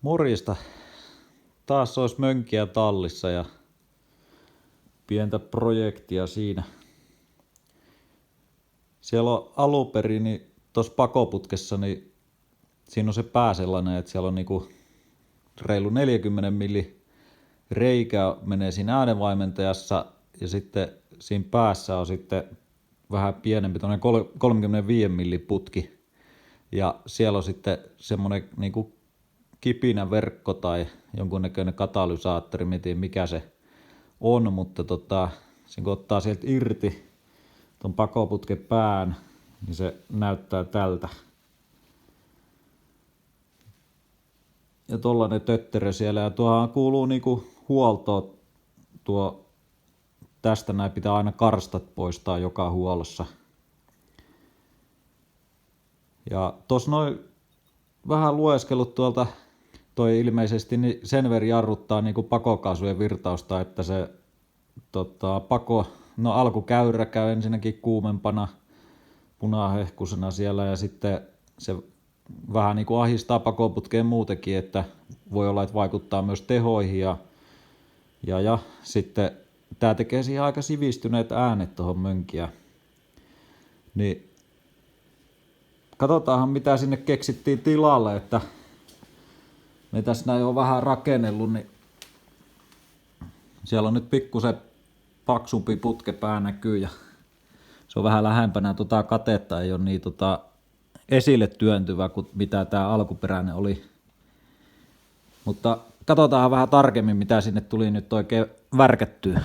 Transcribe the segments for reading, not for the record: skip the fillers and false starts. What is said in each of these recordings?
Morjesta. Taas olisi mönkiä tallissa ja pientä projektia siinä. Siellä on aluperin, niin tuossa pakoputkessa, niin siinä on se pää sellainen, että siellä on niinku reilu 40 milli reikä menee siinä äänenvaimentajassa ja sitten siinä päässä on sitten vähän pienempi, 35 milli putki. Ja siellä on sitten semmoinen niinku kipinäverkko tai jonkunnäköinen katalysaattori, en tiedä mikä se on, mutta sen kun ottaa sieltä irti ton pakoputken pään, niin se näyttää tältä. Ja tollanen tötterö siellä, ja tuohan kuuluu niinku huoltoon tästä näin pitää aina karstat poistaa joka huollossa. Ja tossa noin vähän lueskellut tuolta, toi ilmeisesti niin sen verran jarruttaa niinku pakokaasujen virtausta, että se alkukäyrä käy ensinnäkin kuumempana punahehkusena siellä ja sitten se vähän niinku ahistaa pakoputkeen muutenkin, että voi olla, että vaikuttaa myös tehoihin ja sitten tää tekee siihen aika sivistyneet äänet tohon mönkiä. Niin katsotaanhan mitä sinne keksittiin tilalle, että me tässä näin on vähän rakennellut, niin siellä on nyt pikkusen paksumpi putkepää näkyy ja se on vähän lähempänä katetta, ei ole niin esille työntyvä kuin mitä tää alkuperäinen oli. Mutta katsotaan vähän tarkemmin mitä sinne tuli nyt oikein värkättyä.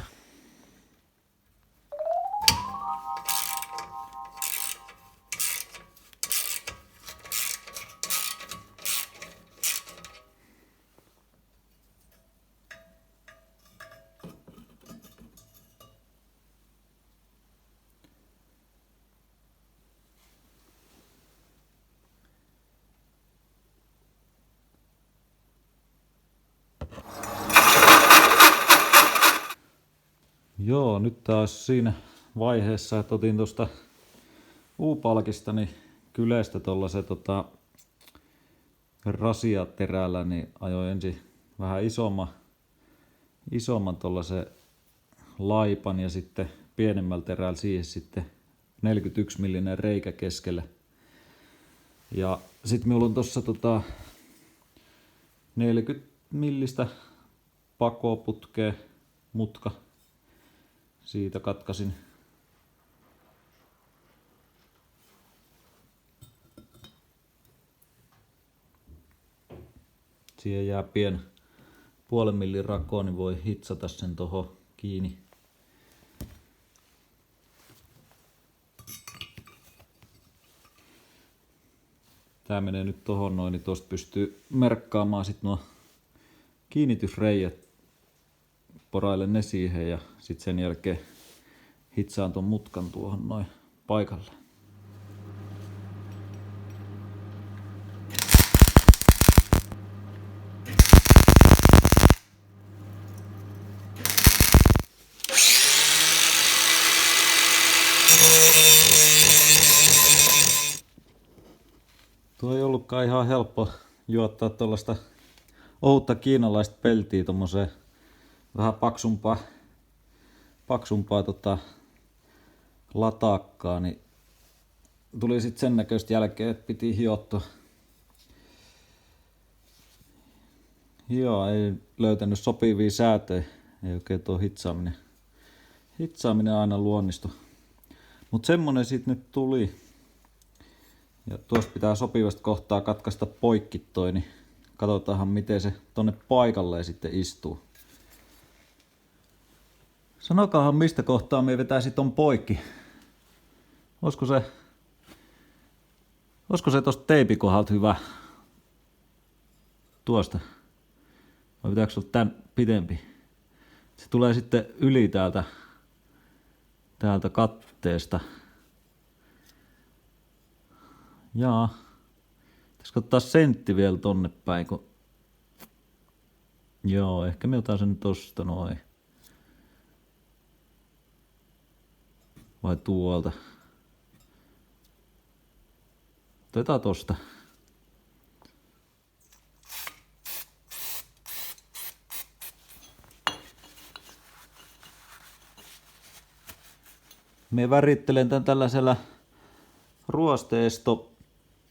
Joo, nyt taas siinä vaiheessa, että otin tuosta U-palkistani kylestä tollasen rasiaterällä, niin ajoin ensin vähän isomman tollasen laipan ja sitten pienemmällä terällä siihen sitten 41 millinen reikä keskelle. Ja sit minulla on tossa 40 millistä pakoputkea mutka. Siitä katkasin siihen jää pieni puolen millin rako, niin voi hitsata sen tohon kiinni. Tää menee nyt tohon noin, niin tosta pystyy merkkaamaan sit nuo kiinnitysreijät. Porailen ne siihen ja sit sen jälkeen hitsaan ton mutkan tuohon noin paikalle. Tuo ei ollutkaan ihan helppo juottaa tuollaista ohutta kiinalaista peltiä tommoseen vähän paksumpaa latakkaa, niin tuli sitten sen näköistä jälkeen, että piti hiottua. Joo, ei löytänyt sopivia säätöjä, ei oikein tuo hitsaaminen aina luonnistu. Mut semmonen sit nyt tuli. Ja tuossa pitää sopivasta kohtaa katkaista poikki toi, niin katsotaanhan miten se tonne paikalleen sitten istuu. Sanokaahan mistä kohtaa me vetäisi ton poikki. Olisiko se tosta teipikohdalta hyvä? Tuosta. Vai pitääkö se olla tän pitempi? Se tulee sitten yli täältä katteesta. Jaa. Pitäisikö ottaa sentti vielä tonne päin, kun... Joo, ehkä me otan sen tosta noin. Vai tuolta? Otetaan tosta. Me värittelen tän tällaisella ruosteisto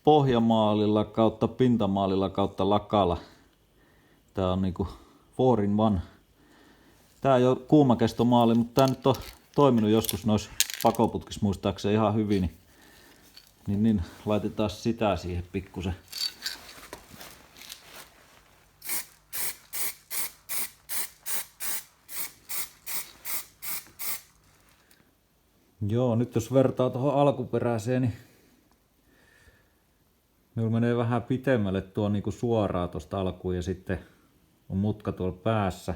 pohjamaalilla kautta pintamaalilla kautta lakalla. Tää on niinku 4-in-1. Tää ei oo kuumakestomaali, mutta tää nyt on toiminut joskus noissa pakoputkissa muistaakseni ihan hyvin. Niin laitetaan sitä siihen pikkusen. Joo, nyt jos vertaa tuohon alkuperäiseen, niin minulla menee vähän pitemmälle tuo niinku suoraan tuosta alkuun ja sitten on mutka tuolla päässä.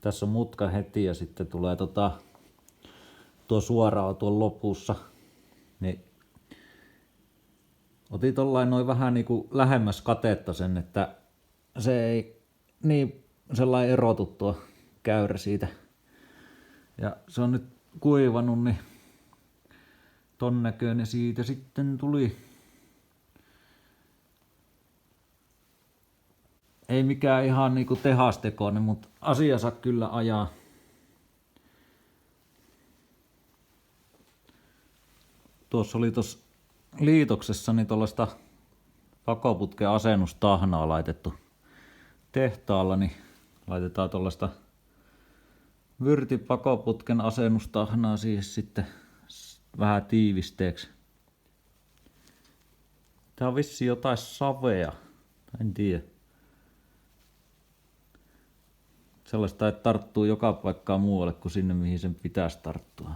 Tässä on mutka heti ja sitten tulee tuo suoraan tuolla lopussa. Niin otin tollain noin vähän niinku lähemmäs katetta sen, että se ei niin sellainen erotu tuo käyrä siitä. Ja se on nyt kuivannut, niin ton näköinen siitä sitten tuli. Ei mikään ihan niinku tehastekoinen, mutta asiansa kyllä ajaa. Tuossa oli tuossa liitoksessa niin tuollaista pakoputken asennustahnaa laitettu tehtaalla, niin laitetaan tuollaista vyrtipakoputken asennustahnaa siihen sitten vähän tiivisteeksi. Tää on vissiin jotain savea, en tiedä. Sellaista, että tarttuu joka paikkaan muualle kuin sinne, mihin sen pitäisi tarttua.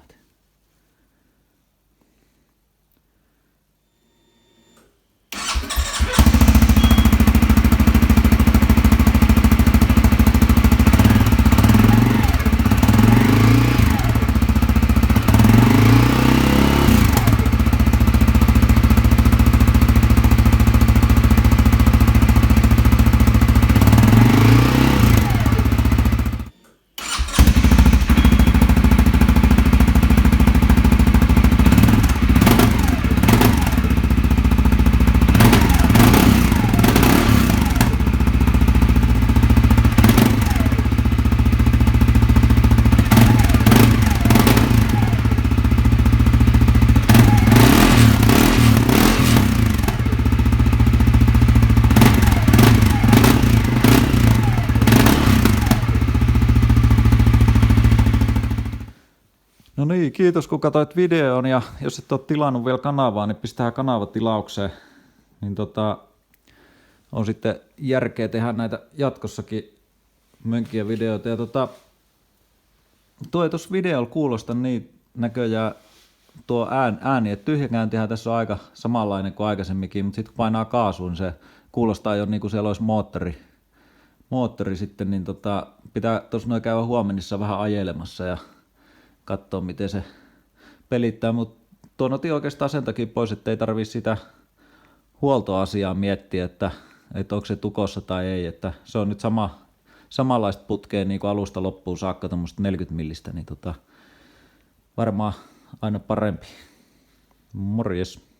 No niin, kiitos kun katsoit videon ja jos et ole tilannut vielä kanavaa, niin pistää kanava tilaukseen. Niin on sitten järkeä tehdä näitä jatkossakin mönkiä videoita. Ja tuo ei tuossa videolla kuulosta niin näköjään tuo ääni, että tyhjäkäyntihän tässä on aika samanlainen kuin aikaisemminkin, mutta sitten kun painaa kaasuun, niin se kuulostaa jo niin kuin siellä olisi moottori sitten, niin pitää tuossa noin käydä huomenissa vähän ajelemassa ja katsoa miten se pelittää, mutta tuon otin oikeastaan sen takia pois, että ei tarvii sitä huoltoasiaa miettiä, että onko se tukossa tai ei, että se on nyt samanlaista putkea niin kuin alusta loppuun saakka, tuommoista 40 millistä, niin varmaan aina parempi. Morjes.